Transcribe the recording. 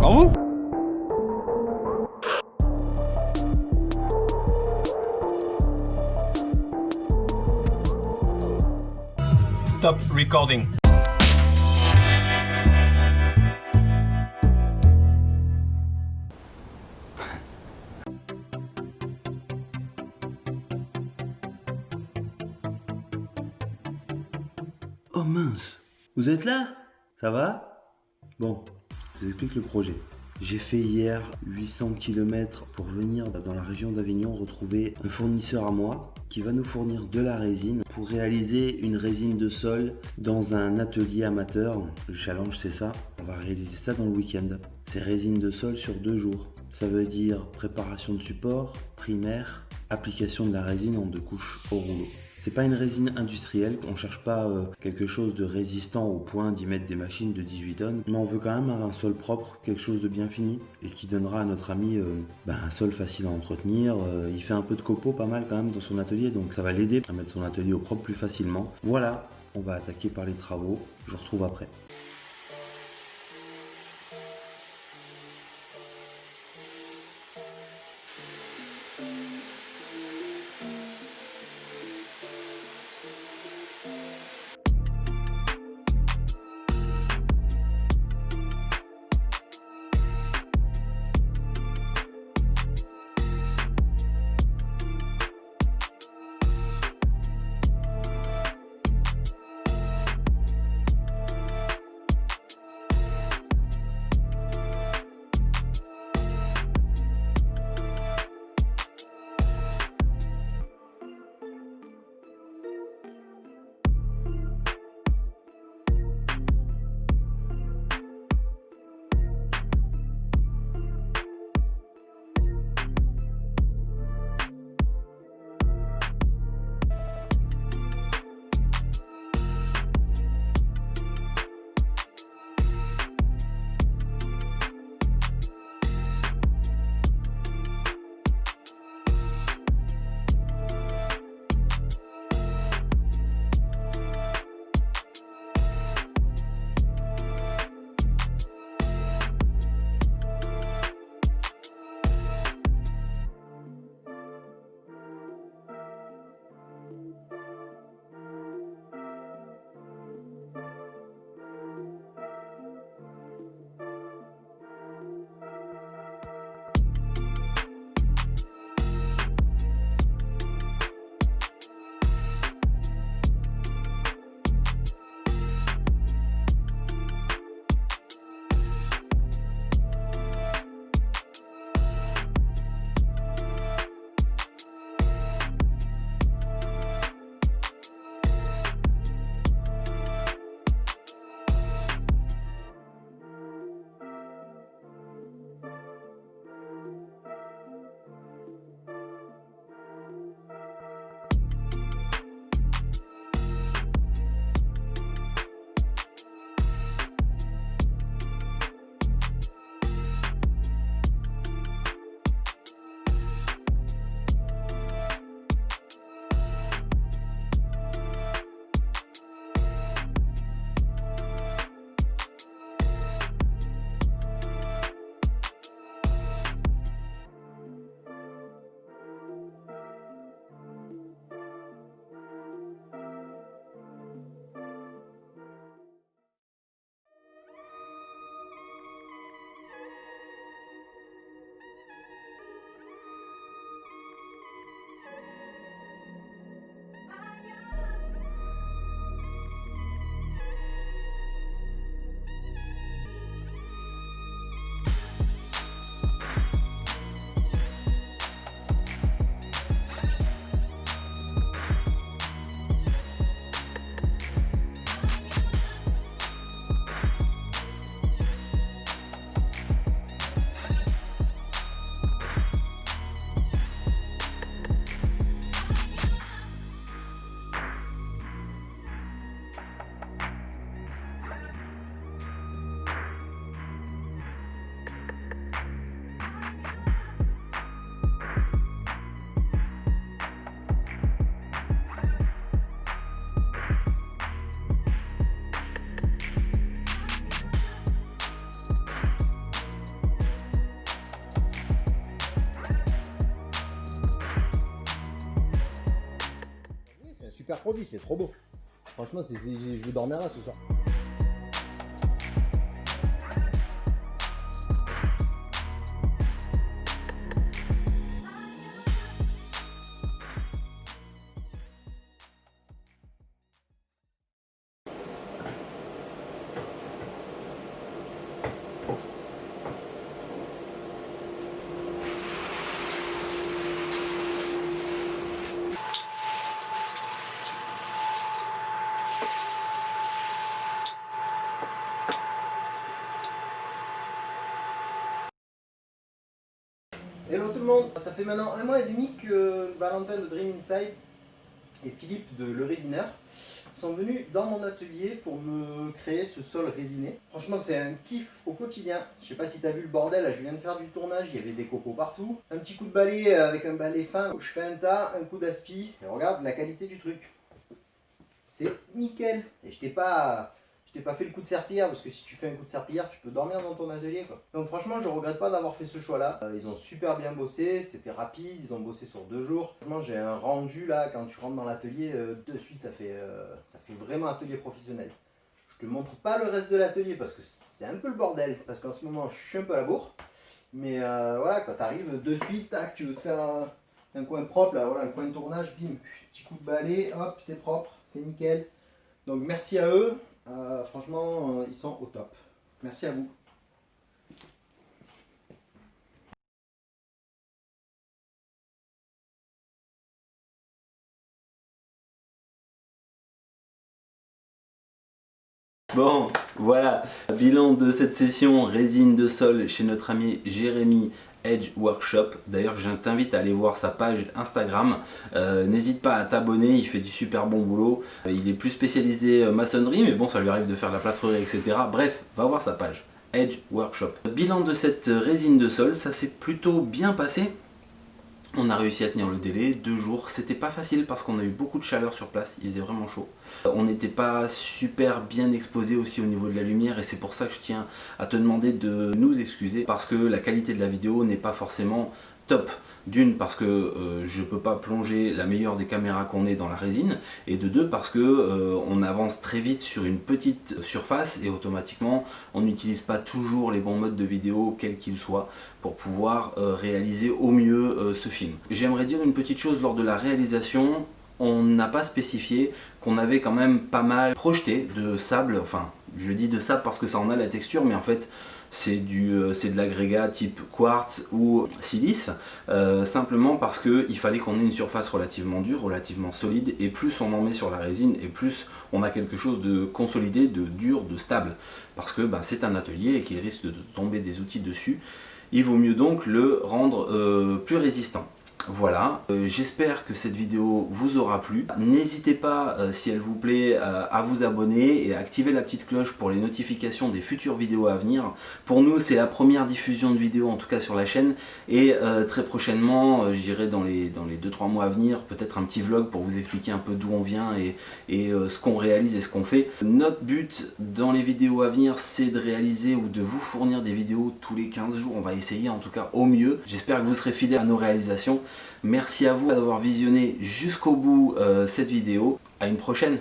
encore vous? Stop recording. Oh mince, vous êtes là? Ça va? Bon, je vous explique le projet. J'ai fait hier 800 km pour venir dans la région d'Avignon retrouver un fournisseur à moi qui va nous fournir de la résine pour réaliser une résine de sol dans un atelier amateur. Le challenge c'est ça, on va réaliser ça dans le week-end. C'est résine de sol sur 2 jours. Ça veut dire préparation de support, primaire, application de la résine en 2 couches au rouleau. C'est pas une résine industrielle, on cherche pas quelque chose de résistant au point d'y mettre des machines de 18 tonnes, mais on veut quand même un sol propre, quelque chose de bien fini et qui donnera à notre ami un sol facile à entretenir. Il fait un peu de copeaux, pas mal quand même dans son atelier, donc ça va l'aider à mettre son atelier au propre plus facilement. Voilà, on va attaquer par les travaux, je vous retrouve après. super produit, c'est trop beau. Franchement, je vais dormir là ce soir. Hello tout le monde, ça fait maintenant 1 mois et demi que Valentin de Dream Inside et Philippe de Le Résineur sont venus dans mon atelier pour me créer ce sol résiné. Franchement c'est un kiff au quotidien. Je sais pas si tu as vu le bordel, là je viens de faire du tournage, il y avait des cocos partout. Un petit coup de balai avec un balai fin, je fais un tas, un coup d'aspi et regarde la qualité du truc. C'est nickel. Et je t'ai pas fait le coup de serpillière parce que si tu fais un coup de serpillière tu peux dormir dans ton atelier quoi. Donc franchement je regrette pas d'avoir fait ce choix là. Ils ont super bien bossé, c'était rapide, ils ont bossé sur 2 jours. Franchement j'ai un rendu là quand tu rentres dans l'atelier de suite ça fait vraiment atelier professionnel. Je te montre pas le reste de l'atelier parce que c'est un peu le bordel parce qu'en ce moment je suis un peu à la bourre. Mais voilà quand tu arrives de suite, tac, tu veux te faire un coin propre là, voilà le coin de tournage, bim, petit coup de balai, hop c'est propre, c'est nickel. Donc merci à eux. Franchement, ils sont au top. Merci à vous. Bon, voilà, bilan de cette session résine de sol chez notre ami Jérémy Edge Workshop. D'ailleurs je t'invite à aller voir sa page Instagram, n'hésite pas à t'abonner, il fait du super bon boulot, il est plus spécialisé maçonnerie mais bon ça lui arrive de faire la plâtrerie etc. Bref, va voir sa page Edge Workshop. Bilan de cette résine de sol, ça s'est plutôt bien passé. On a réussi à tenir le délai, 2 jours, c'était pas facile parce qu'on a eu beaucoup de chaleur sur place, il faisait vraiment chaud. On n'était pas super bien exposé aussi au niveau de la lumière et c'est pour ça que je tiens à te demander de nous excuser parce que la qualité de la vidéo n'est pas forcément top. D'une parce que je peux pas plonger la meilleure des caméras qu'on ait dans la résine et de deux parce que on avance très vite sur une petite surface et automatiquement on n'utilise pas toujours les bons modes de vidéo quels qu'ils soient pour pouvoir réaliser au mieux ce film. J'aimerais dire une petite chose lors de la réalisation. On n'a pas spécifié qu'on avait quand même pas mal projeté de sable, enfin je dis de sable parce que ça en a la texture mais en fait c'est de l'agrégat type quartz ou silice, simplement parce qu'il fallait qu'on ait une surface relativement dure, relativement solide, et plus on en met sur la résine, et plus on a quelque chose de consolidé, de dur, de stable, parce que c'est un atelier et qu'il risque de tomber des outils dessus, il vaut mieux donc le rendre plus résistant. Voilà, j'espère que cette vidéo vous aura plu. N'hésitez pas, si elle vous plaît, à vous abonner et à activer la petite cloche pour les notifications des futures vidéos à venir. Pour nous, c'est la première diffusion de vidéos, en tout cas sur la chaîne. Et très prochainement, je dirais dans les 2-3 mois à venir, peut-être un petit vlog pour vous expliquer un peu d'où on vient et ce qu'on réalise et ce qu'on fait. Notre but dans les vidéos à venir, c'est de réaliser ou de vous fournir des vidéos tous les 15 jours. On va essayer en tout cas au mieux. J'espère que vous serez fidèles à nos réalisations. Merci à vous d'avoir visionné jusqu'au bout cette vidéo. À une prochaine.